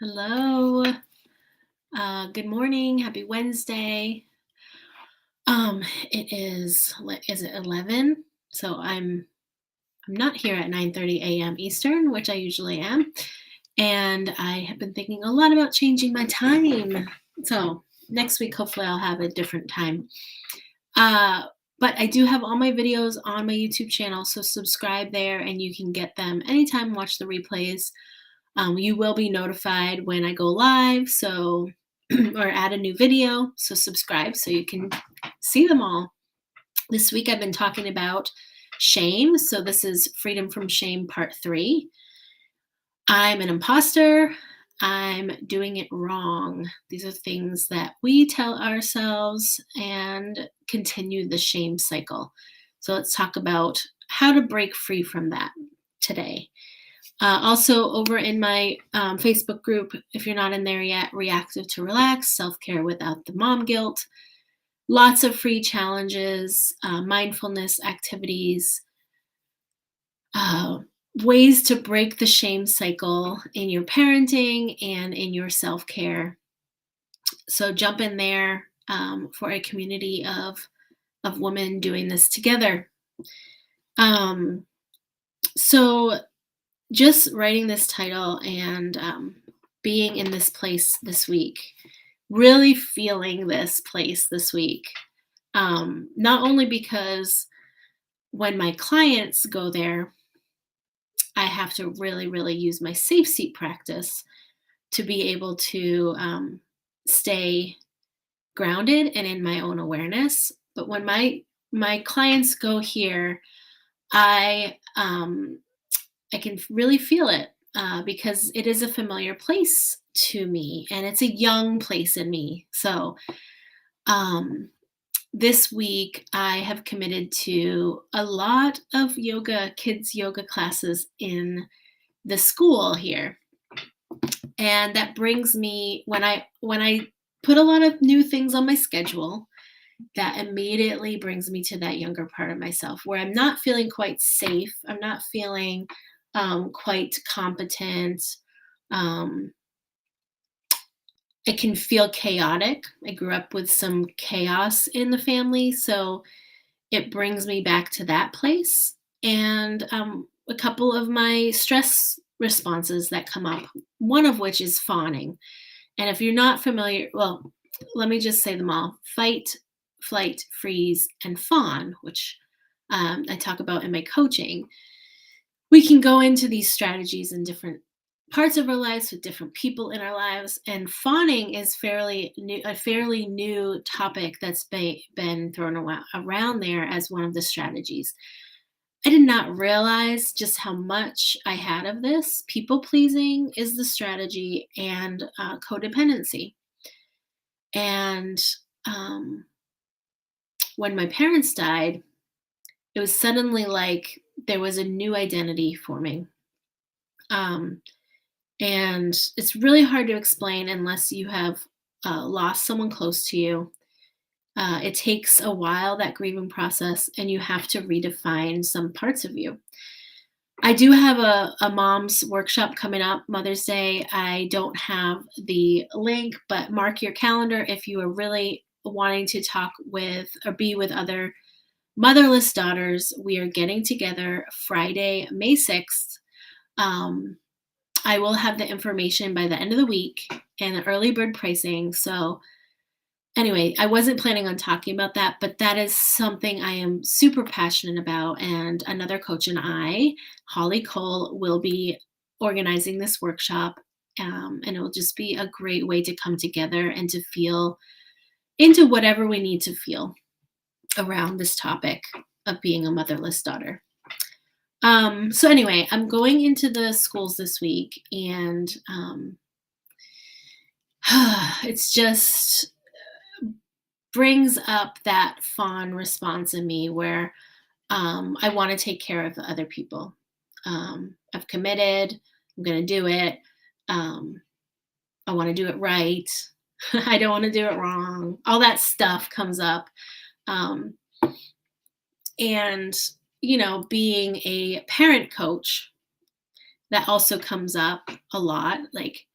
Hello. Good morning. Happy Wednesday. It is it 11? So I'm not here at 9:30 a.m. Eastern, which I usually am. And I have been thinking a lot about changing my time. So next week, hopefully I'll have a different time. Uh, but I do have all my videos on my YouTube channel, so subscribe there and you can get them anytime, watch the replays. You will be notified when I go live, so or add a new video. So subscribe so you can see them all. This week I've been talking about shame. So this is Freedom from Shame Part 3. I'm an imposter. I'm doing it wrong. These are things that we tell ourselves and continue the shame cycle. So let's talk about how to break free from that today. Also, over in my Facebook group, if you're not in there yet, Reactive to Relax, Self Care Without the Mom Guilt. Lots of free challenges, mindfulness activities, ways to break the shame cycle in your parenting and in your self care. So jump in there for a community of women doing this together. So just writing this title and being in this place this week, really feeling this place this week. Not only because when my clients go there, I have to really, really use my safe seat practice to be able to stay grounded and in my own awareness. But when my clients go here, I can really feel it because it is a familiar place to me and it's a young place in me. So this week I have committed to a lot of kids yoga classes in the school here. And that brings me when I put a lot of new things on my schedule, that immediately brings me to that younger part of myself where I'm not feeling quite safe. I'm not feeling quite competent. Um, it can feel chaotic. I grew up with some chaos in the family, so it brings me back to that place. And a couple of my stress responses that come up, one of which is fawning. And if you're not familiar, well, let me just say them all: fight, flight, freeze, and fawn, which I talk about in my coaching. We can go into these strategies in different parts of our lives with different people in our lives, and fawning is a fairly new topic that's been thrown around there as one of the strategies. I did not realize just how much I had of this. People pleasing is the strategy, and codependency. And um, when my parents died, it was suddenly like there was a new identity forming. Um, and it's really hard to explain unless you have lost someone close to you. It takes a while, that grieving process, and you have to redefine some parts of you. I do have a mom's workshop coming up, Mother's Day. I don't have the link, but mark your calendar if you are really wanting to talk with or be with other motherless daughters. We are getting together Friday, May 6th. I will have the information by the end of the week and the early bird pricing. So anyway, I wasn't planning on talking about that, but that is something I am super passionate about. And another coach and I, Holly Cole, will be organizing this workshop. And it will just be a great way to come together and to feel into whatever we need to feel around this topic of being a motherless daughter. So anyway, I'm going into the schools this week, and it's just brings up that fawn response in me where I want to take care of the other people. I've committed. I'm going to do it. I want to do it right. I don't want to do it wrong. All that stuff comes up. And, being a parent coach, that also comes up a lot. Like,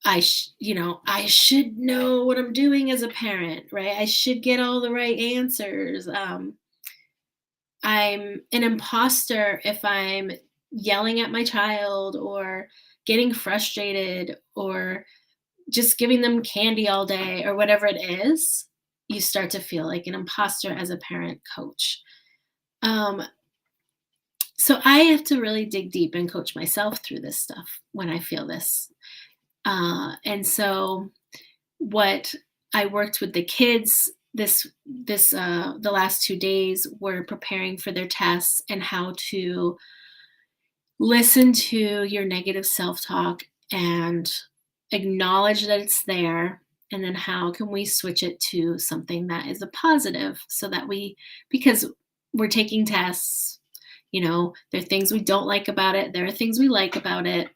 I should know what I'm doing as a parent, right? I should get all the right answers. I'm an imposter if I'm yelling at my child or getting frustrated or just giving them candy all day or whatever it is. You start to feel like an imposter as a parent coach. Um, so I have to really dig deep and coach myself through this stuff when I feel this. And so what I worked with the kids the last 2 days were preparing for their tests and how to listen to your negative self-talk and acknowledge that it's there, and then how can we switch it to something that is a positive so that because we're taking tests, there are things we don't like about it, there are things we like about it,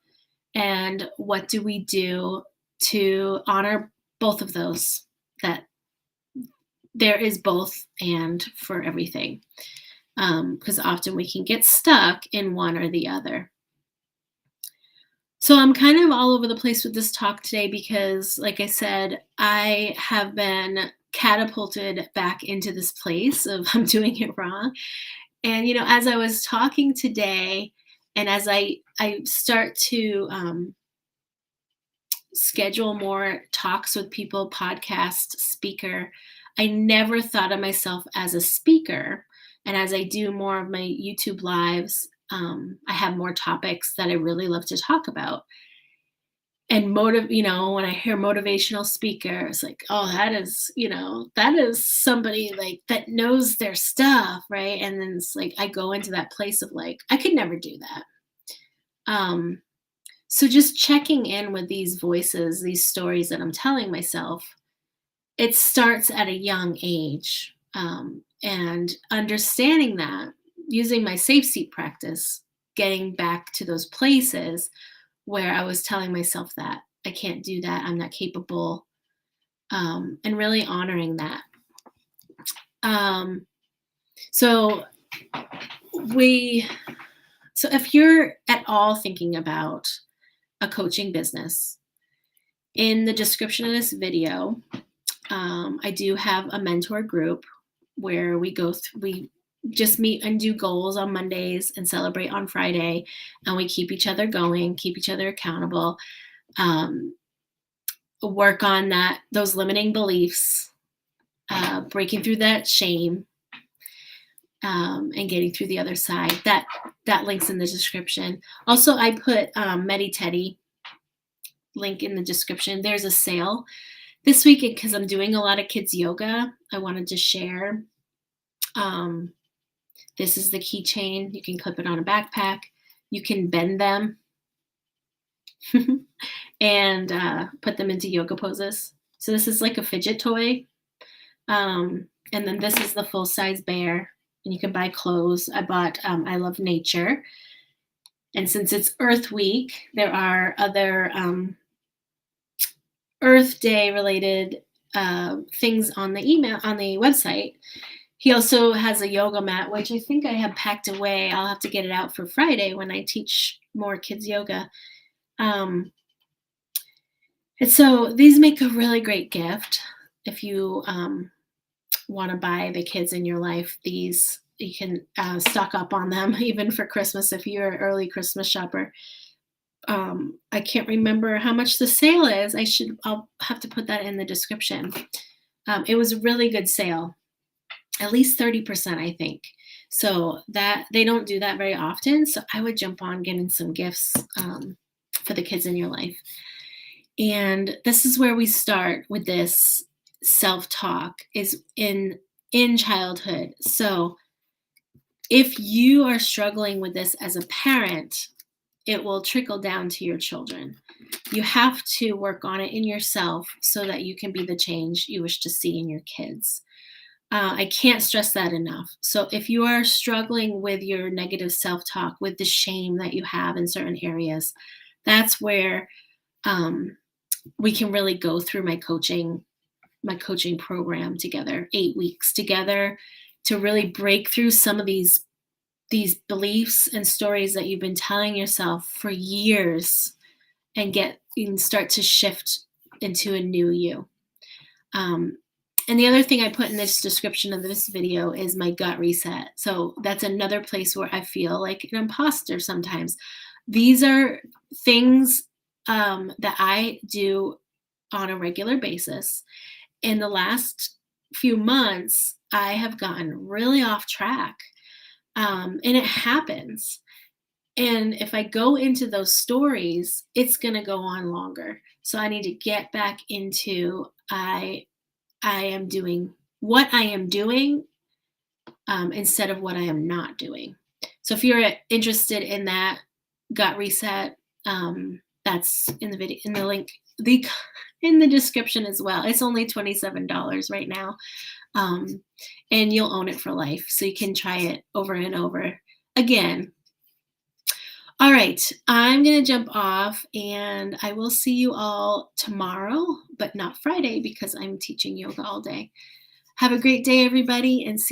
and what do we do to honor both of those, that there is both and for everything, because often we can get stuck in one or the other. So I'm kind of all over the place with this talk today because, like I said, I have been catapulted back into this place of I'm doing it wrong. And as I was talking today, and as I start to schedule more talks with people, podcast speaker, I never thought of myself as a speaker. And as I do more of my YouTube lives, I have more topics that I really love to talk about. And when I hear motivational speaker, it's like, oh, that is somebody like that knows their stuff, right? And then it's like I go into that place of like, I could never do that. So just checking in with these voices, these stories that I'm telling myself, it starts at a young age. And understanding that, using my safe seat practice, getting back to those places where I was telling myself that I can't do that, I'm not capable, and really honoring that. So if you're at all thinking about a coaching business, in the description of this video, I do have a mentor group where we just meet and do goals on Mondays and celebrate on Friday, and we keep each other going, keep each other accountable, work on those limiting beliefs, breaking through that shame, and getting through the other side. That link's in the description. Also, I put MediTeddy link in the description. There's a sale this week because I'm doing a lot of kids yoga. I wanted to share. This is the keychain. You can clip it on a backpack. You can bend them and put them into yoga poses. So this is like a fidget toy. And then this is the full-size bear. And you can buy clothes. I bought I Love Nature. And since it's Earth Week, there are other Earth Day related things on the website. He also has a yoga mat, which I think I have packed away. I'll have to get it out for Friday when I teach more kids yoga. And so these make a really great gift. If you want to buy the kids in your life, these, you can stock up on them even for Christmas if you're an early Christmas shopper. I can't remember how much the sale is. I'll have to put that in the description. It was a really good sale. At least 30%, I think. So that they don't do that very often. So I would jump on getting some gifts for the kids in your life. And this is where we start with this self-talk, is in childhood. So if you are struggling with this as a parent, it will trickle down to your children. You have to work on it in yourself so that you can be the change you wish to see in your kids. I can't stress that enough. So if you are struggling with your negative self-talk, with the shame that you have in certain areas, that's where we can really go through my coaching program together, 8 weeks together, to really break through some of these beliefs and stories that you've been telling yourself for years and get can start to shift into a new you. Um, and the other thing I put in this description of this video is my gut reset. So that's another place where I feel like an imposter sometimes. These are things that I do on a regular basis. In the last few months, I have gotten really off track. And it happens. And if I go into those stories, it's going to go on longer. So I need to get back into I am doing what I am doing instead of what I am not doing. So if you're interested in that gut reset, that's in the video, in the link, in the description as well. It's only $27 right now, and you'll own it for life. So you can try it over and over again. All right, I'm going to jump off, and I will see you all tomorrow, but not Friday because I'm teaching yoga all day. Have a great day, everybody, and see